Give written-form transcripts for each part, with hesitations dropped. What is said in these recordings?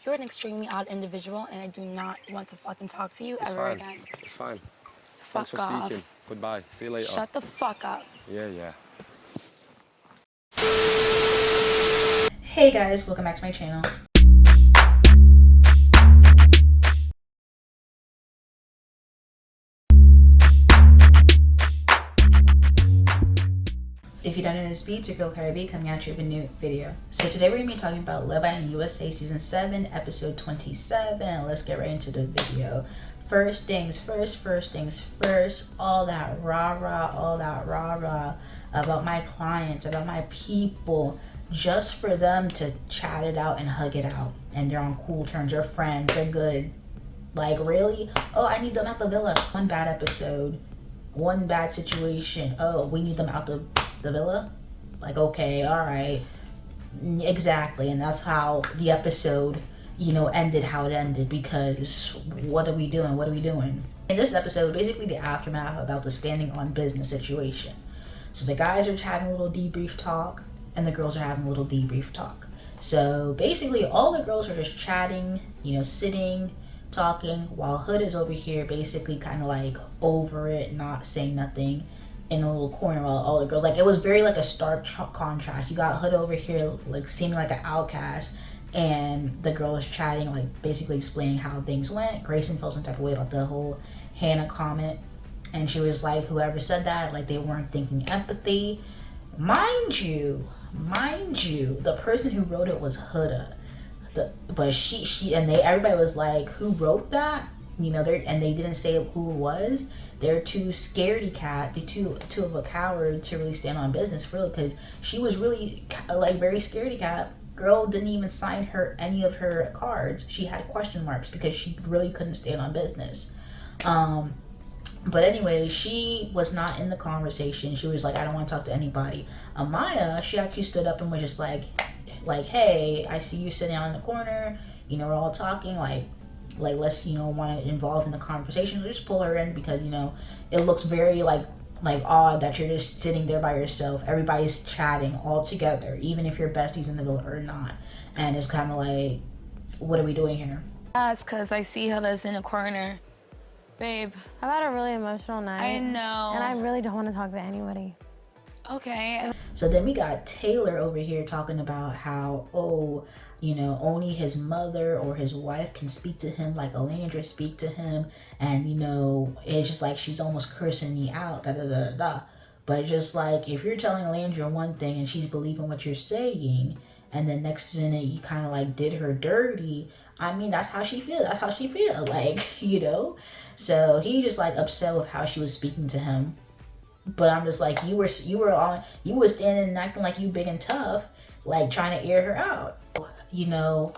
You're an extremely odd individual, and I do not want to fucking talk to you ever again. It's fine. Fuck Thanks for off. speaking. Goodbye. See you later. Shut the fuck up. Yeah. Hey guys, welcome back to my channel. If you don't know this beat, it's your girl KylerB coming at you with a new video. So today we're going to be talking about Love Island USA Season 7, Episode 27. Let's get right into the video. First things first, all that rah-rah about my clients, about my people, just for them to chat it out and hug it out. And they're on cool terms, they're friends, they're good. Like, really? Oh, I need them at the villa. One bad episode, one bad situation. Oh, we need them out the villa? Like, okay, all right, exactly. And that's how the episode, ended how it ended, because what are we doing? In this episode, basically the aftermath about the standing on business situation. So the guys are having a little debrief talk and the girls are having a little debrief talk. So basically all the girls are just chatting, sitting, talking, while Hood is over here basically kind of like over it, not saying nothing, in a little corner, while all the girls, like, it was very like a stark contrast. You got Hood over here like seeming like an outcast, and the girl is chatting, like basically explaining how things went. Grayson felt some type of way about the whole Hannah comment, and she was like, whoever said that, like, they weren't thinking empathy. Mind you, the person who wrote it was Huda. But she and everybody was like, who wrote that? And they didn't say who it was. They're too scaredy cat, they're too of a coward to really stand on business for real, because she was really like very scaredy cat. Girl didn't even sign any of her cards. She had question marks because she really couldn't stand on business. But anyway, she was not in the conversation. She was like, I don't want to talk to anybody. Amaya, she actually stood up and was just like, hey, I see you sitting out in the corner. We're all talking, like let's, want to involve in the conversation. So just pull her in, because, it looks very like odd that you're just sitting there by yourself. Everybody's chatting all together, even if you're besties in the villa or not. And it's kind of like, what are we doing here? That's because I see how that's in a corner. Babe, I've had a really emotional night. I know. And I really don't want to talk to anybody. Okay. So then we got Taylor over here talking about how, only his mother or his wife can speak to him like Alandra speak to him. And, it's just like she's almost cursing me out, But just like, if you're telling Alandra one thing and she's believing what you're saying, and then next minute you kind of like did her dirty, I mean, that's how she feels. Like, So he just like upset with how she was speaking to him. But I'm just like, you were standing and acting like you big and tough, like trying to air her out.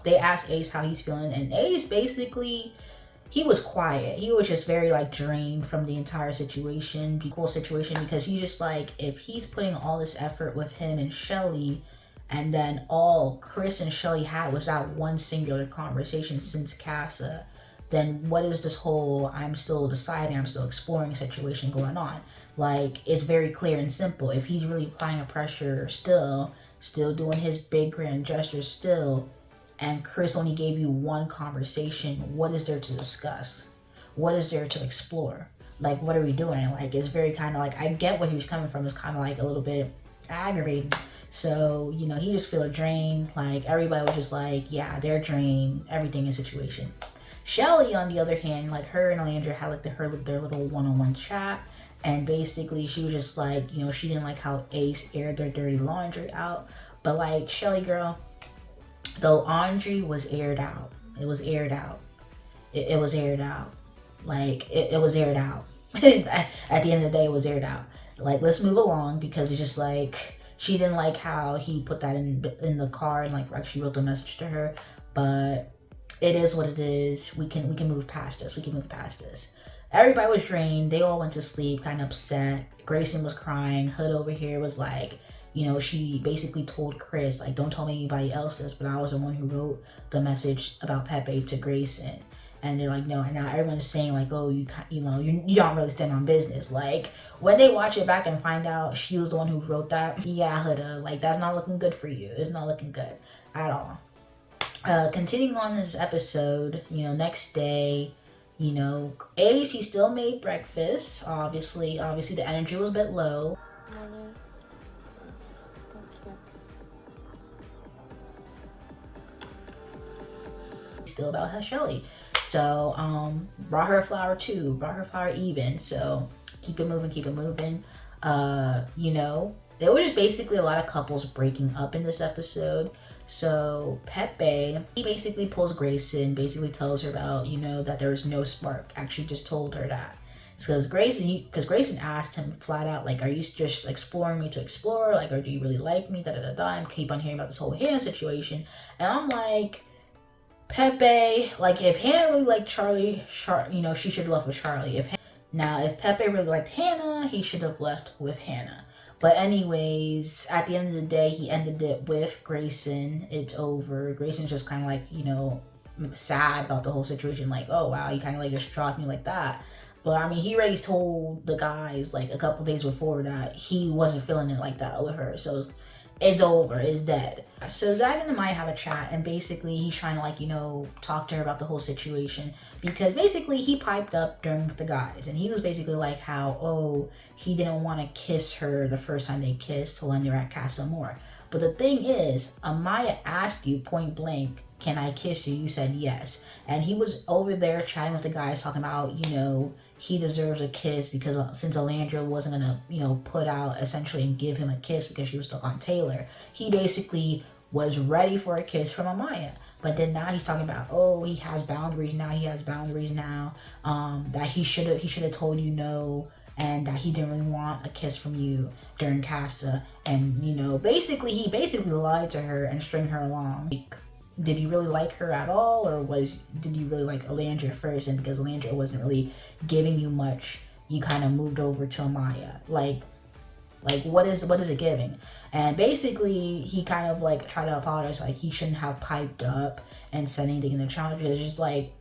They asked Ace how he's feeling, and Ace basically, he was quiet. He was just very like drained from the entire situation, because he's just like, if he's putting all this effort with him and Shelly, and then all Chris and Shelly had was that one singular conversation since Casa, then what is this whole I'm still deciding, I'm still exploring situation going on? Like, it's very clear and simple. If he's really applying a pressure still doing his big grand gestures still, and Chris only gave you one conversation, what is there to discuss? What is there to explore? Like, what are we doing? Like, it's very kind of like, I get where he was coming from. It's kind of like a little bit aggravating. So, he just feel drained. Like, everybody was just like, yeah, they're drained. Everything is situation. Shelly, on the other hand, like, her and Alandra had like their little one-on-one chat. And basically, she was just like, she didn't like how Ace aired their dirty laundry out. But like, Shelly girl, the laundry was aired out. It was aired out. It was aired out. Like, it was aired out. At the end of the day, it was aired out. Like, let's move along, because it's just like, she didn't like how he put that in the car and like actually wrote the message to her. But it is what it is. We can move past this. Everybody was drained. They all went to sleep, kind of upset. Grayson was crying. Hood over here was like, she basically told Chris, like, don't tell anybody else this, but I was the one who wrote the message about Pepe to Grayson. And they're like, no. And now everyone's saying like, oh, you don't really stand on business. Like, when they watch it back and find out she was the one who wrote that, yeah, Huda, like, that's not looking good for you. It's not looking good at all. Continuing on this episode, next day, Ace, he still made breakfast. Obviously the energy was a bit low. Still about her Shelly. So brought her a flower too, brought her a flower even. So keep it moving. There were just basically a lot of couples breaking up in this episode. So Pepe, he basically pulls Grayson, basically tells her about, that there was no spark. Actually just told her that. Because Grayson asked him flat out, like, are you just exploring me to explore? Like, or do you really like me? And keep on hearing about this whole Hannah situation. And I'm like, Pepe, like, if Hannah really liked Charlie, she should have left with Charlie. If Pepe really liked Hannah, he should have left with Hannah. But anyways, at the end of the day, he ended it with Grayson. It's over. Grayson's just kind of like, sad about the whole situation. Like, oh, wow, you kind of like just dropped me like that. But I mean, he already told the guys like a couple days before that he wasn't feeling it like that with her. So it's over. It's dead. So Zach and Amaya have a chat, and basically he's trying to talk to her about the whole situation, because basically he piped up during the guys, and he was basically like how, he didn't want to kiss her the first time they kissed when they were at Casa More. But the thing is, Amaya asked you point blank, can I kiss you? You said yes. And he was over there chatting with the guys, talking about, he deserves a kiss because since Alandra wasn't gonna, put out essentially and give him a kiss because she was stuck on Taylor, he basically was ready for a kiss from Amaya. But then now he's talking about, he has boundaries now. That he should have told you no, and that he didn't really want a kiss from you during Casa. And basically he lied to her and stringed her along. Did you really like her at all, or did you really like Alandra first, and because Alandra wasn't really giving you much, you kind of moved over to Amaya? Like what is it giving? And basically he kind of like tried to apologize, like he shouldn't have piped up and said anything in the challenge. It's just like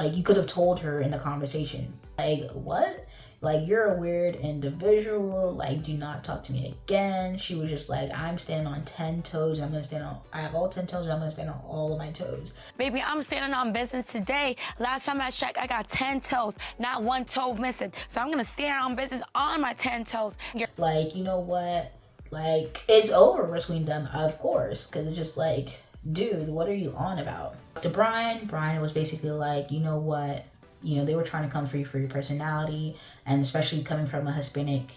you could have told her in the conversation, like, what? Like, you're a weird individual. Like, do not talk to me again. She was just like, I'm standing on 10 toes. And I have all 10 toes. And I'm going to stand on all of my toes. Baby, I'm standing on business today. Last time I checked, I got 10 toes, not one toe missing. So I'm going to stand on business on my 10 toes. Like, you know what? Like, it's over between them, of course. Because it's just like, dude, what are you on about? To Brian was basically like, you know what? They were trying to come for you for your personality, and especially coming from a Hispanic,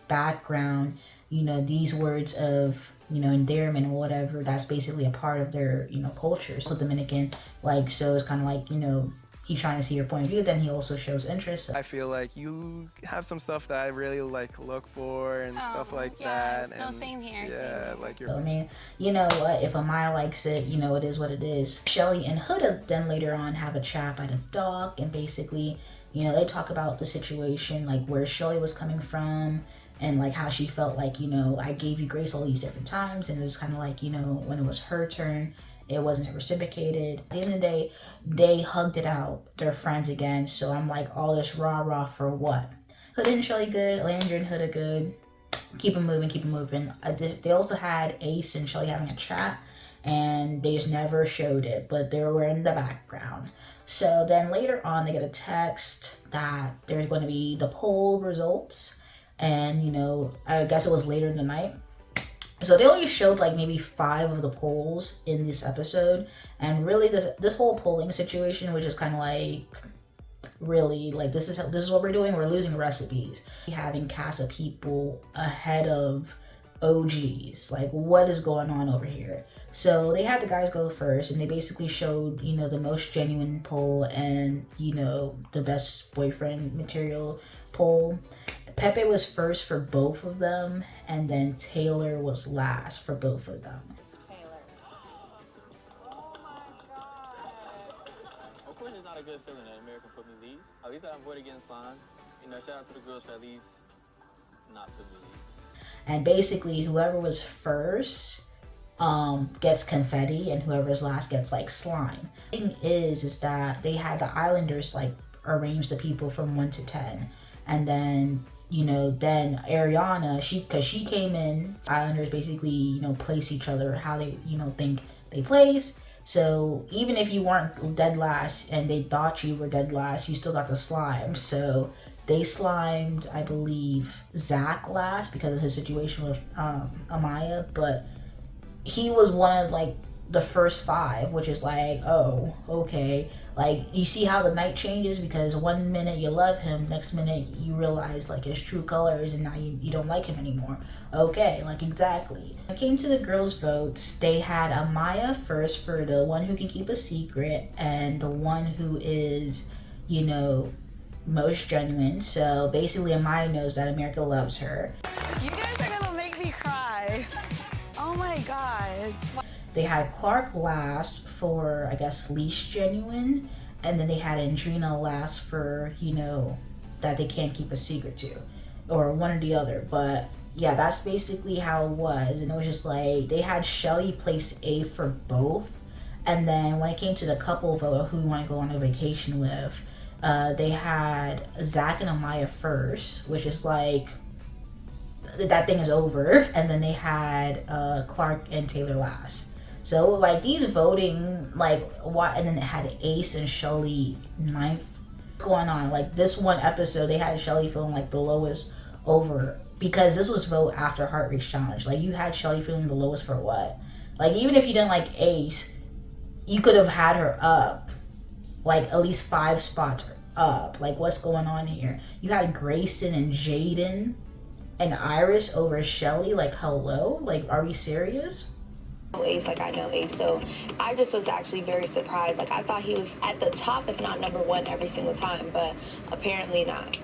background, these words of, endearment or whatever, that's basically a part of their, culture. So Dominican, so it's kind of like, he's trying to see your point of view, then he also shows interest. I feel like you have some stuff that I really look for and stuff like that. No, and same here. Yeah, like you're. I mean, you know what? If Amaya likes it, it is what it is. Shelly and Huda then later on have a chat by the dock, and basically, they talk about the situation, like where Shelly was coming from, and like how she felt like, I gave you grace all these different times, and it was kind of like, when it was her turn, it wasn't reciprocated. At the end of the day, they hugged it out. They're friends again. So I'm like, all this rah-rah for what? Huda and Shelly good. Landry and Huda good. Keep it moving. They also had Ace and Shelly having a chat, and they just never showed it, but they were in the background. So then later on, they get a text that there's going to be the poll results, and I guess it was later in the night. So they only showed like maybe 5 of the polls in this episode, and really this whole polling situation was just kind of like, really, like, this is what we're doing. We're losing recipes, having Casa people ahead of OGs. Like, what is going on over here? So they had the guys go first, and they basically showed the most genuine poll and the best boyfriend material poll. Pepe was first for both of them, and then Taylor was last for both of them. Taylor. Oh my god. Of course, it's not a good feeling that America put me least. At least I avoided getting slimed. Shout out to the girls for at least not putting me least. And basically, whoever was first gets confetti, and whoever's last gets like slime. The thing is that they had the Islanders arrange the people from 1 to 10, and then then Ariana, because she came in, Islanders basically, place each other how they, think they place. So even if you weren't dead last and they thought you were dead last, you still got the slime. So they slimed, I believe, Zach last because of his situation with Amaya, but he was one of like the first 5, which is like, oh, okay. Like, you see how the night changes, because one minute you love him, next minute you realize like his true colors, and now you don't like him anymore. Okay, like, exactly. When it came to the girls' votes, they had Amaya first for the one who can keep a secret and the one who is, you know, most genuine. So basically Amaya knows that America loves her. You guys are gonna make me cry. Oh my God. They had Clark last for, I guess, least genuine, and then they had Andrina last for, you know, that they can't keep a secret to, or one or the other. But yeah, that's basically how it was. And it was just like, they had Shelly place A for both, and then when it came to the couple vote who you want to go on a vacation with, they had Zach and Amaya first, which is like, that thing is over. And then they had Clark and Taylor last. So like, these voting, like, what? And then it had Ace and Shelly 9th. What's going on? Like, this one episode they had Shelly feeling like the lowest over, because this was vote after Heart Race Challenge. Like, you had Shelly feeling the lowest for what? Like, even if you didn't like Ace, you could have had her up like at least 5 spots up. Like, what's going on here? You had Grayson and Jaden and Iris over Shelly. Like, hello? Like, are we serious? Ace, like I know Ace, so I just was actually very surprised. Like, I thought he was at the top, if not number 1 every single time, but apparently not.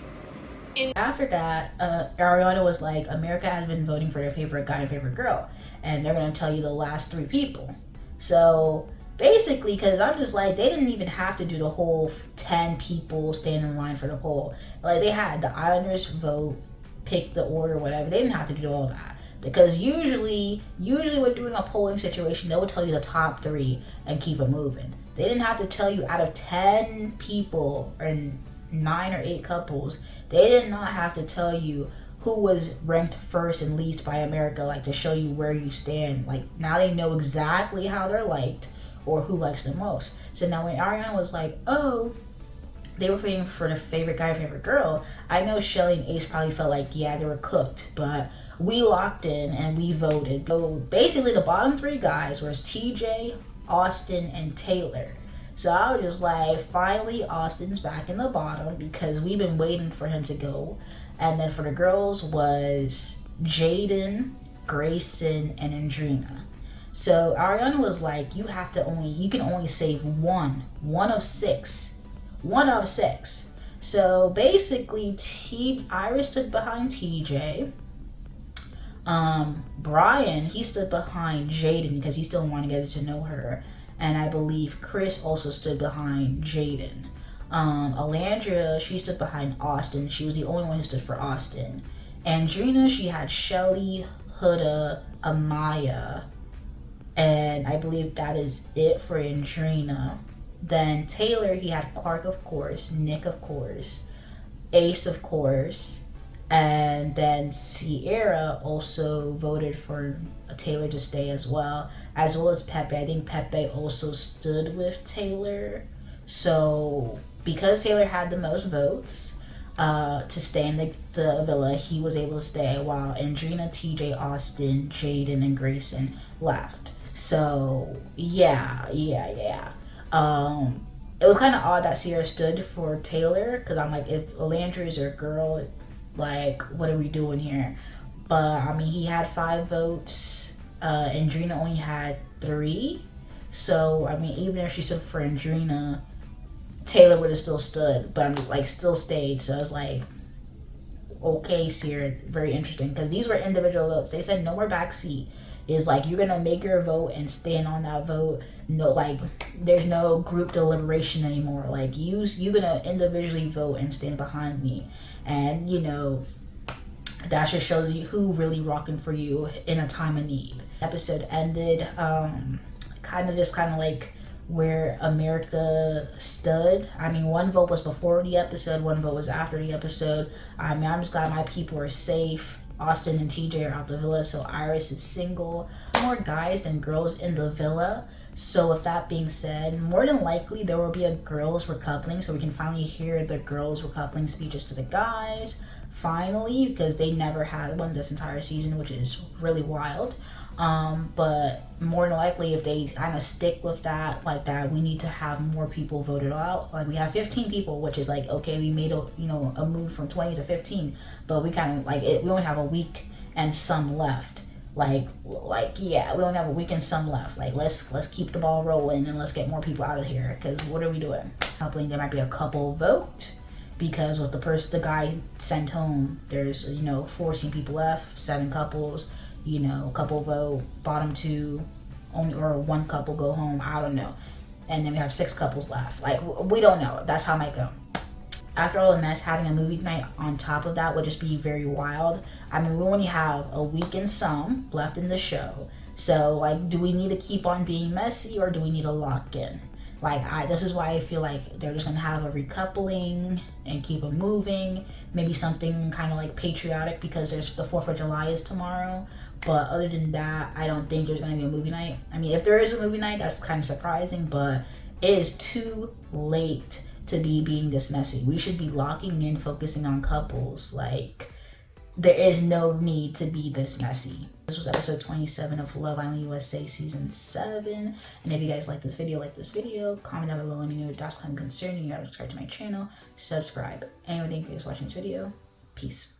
After that, Ariana was like, America has been voting for their favorite guy and favorite girl, and they're gonna tell you the last 3 people. So basically, because I'm just like, they didn't even have to do the whole 10 people stand in line for the poll. Like, they had the Islanders vote, pick the order, whatever. They didn't have to do all that. Because usually when doing a polling situation, they would tell you the top 3 and keep it moving. They didn't have to tell you out of 10 people or 9 or 8 couples, they did not have to tell you who was ranked first and least by America, like, to show you where you stand. Like, now they know exactly how they're liked or who likes them most. So now when Ariana was like, oh, they were waiting for the favorite guy, favorite girl, I know Shelly and Ace probably felt like, yeah, they were cooked, but we locked in and we voted. So basically the bottom 3 guys was TJ, Austin, and Taylor. So I was just like, finally Austin's back in the bottom, because we've been waiting for him to go. And then for the girls was Jaden, Grayson, and Andrina. So Ariana was like, you can only save one of 6. One of 6. So basically Iris stood behind TJ. Brian, he stood behind Jaden because he still wanted to get to know her. And I believe Chris also stood behind Jaden. Alandria, she stood behind Austin. She was the only one who stood for Austin. Andrina, she had Shelly, Huda, Amaya, and I believe that is it for Andrina. Then Taylor, he had Clark, of course, Nick, of course, Ace, of course, and then Sierra also voted for Taylor to stay as well as Pepe. I think Pepe also stood with Taylor. So because Taylor had the most votes to stay in the villa, he was able to stay, while Andrina, TJ, Austin, Jaden, and Grayson left. So yeah. It was kind of odd that Sierra stood for Taylor, because I'm like, if Alandria is your girl, like, what are we doing here? But I mean, he had 5 votes. Andrina only had 3. So I mean, even if she stood for Andrina, Taylor would have still stood, but I mean, like, still stayed. So I was like, okay, Sierra, very interesting, because these were individual votes. They said no more backseat. It's like, you're gonna make your vote and stand on that vote. No, like, there's no group deliberation anymore. Like, you're gonna individually vote and stand behind me. And you know, that just shows you who really rocking for you in a time of need. Episode ended kind of like where America stood. I mean, one vote was before the episode, one vote was after the episode. I mean, I'm just glad my people are safe. Austin and TJ are out the villa, so Iris is single. More guys than girls in the villa. So with that being said, more than likely there will be a girls recoupling, so we can finally hear the girls recoupling speeches to the guys finally, because they never had one this entire season, which is really wild. But more than likely, if they kind of stick with that like that, we need to have more people voted out. Like we have 15 people, which is like, okay, we made a a move from 20 to 15, but we kind of like it, we only have a week and some left. Like yeah, we only have a week and some left. Like let's keep the ball rolling and let's get more people out of here, because what are we doing? Hopefully there might be a couple vote, because with the guy sent home, there's 14 people left, 7 couples, couple vote, bottom 2 only, or 1 couple go home, I don't know, and then we have 6 couples left. Like we don't know, that's how it might go. After all the mess, having a movie night on top of that would just be very wild. I mean, we only have a week and some left in the show, so like, do we need to keep on being messy, or do we need to lock in? Like, this is why I feel like they're just gonna have a recoupling and keep it moving. Maybe something kind of like patriotic, because there's the 4th of July is tomorrow. But other than that, I don't think there's gonna be a movie night. I mean, if there is a movie night, that's kind of surprising, but it is too late to be being this messy. We should be locking in, focusing on couples. Like, there is no need to be this messy. This was episode 27 of Love Island USA season 7. And if you guys like this video, comment down below, let me know your thoughts, comment, concerning. You gotta subscribe to my channel, subscribe. Anyway, thank you guys for watching this video. Peace.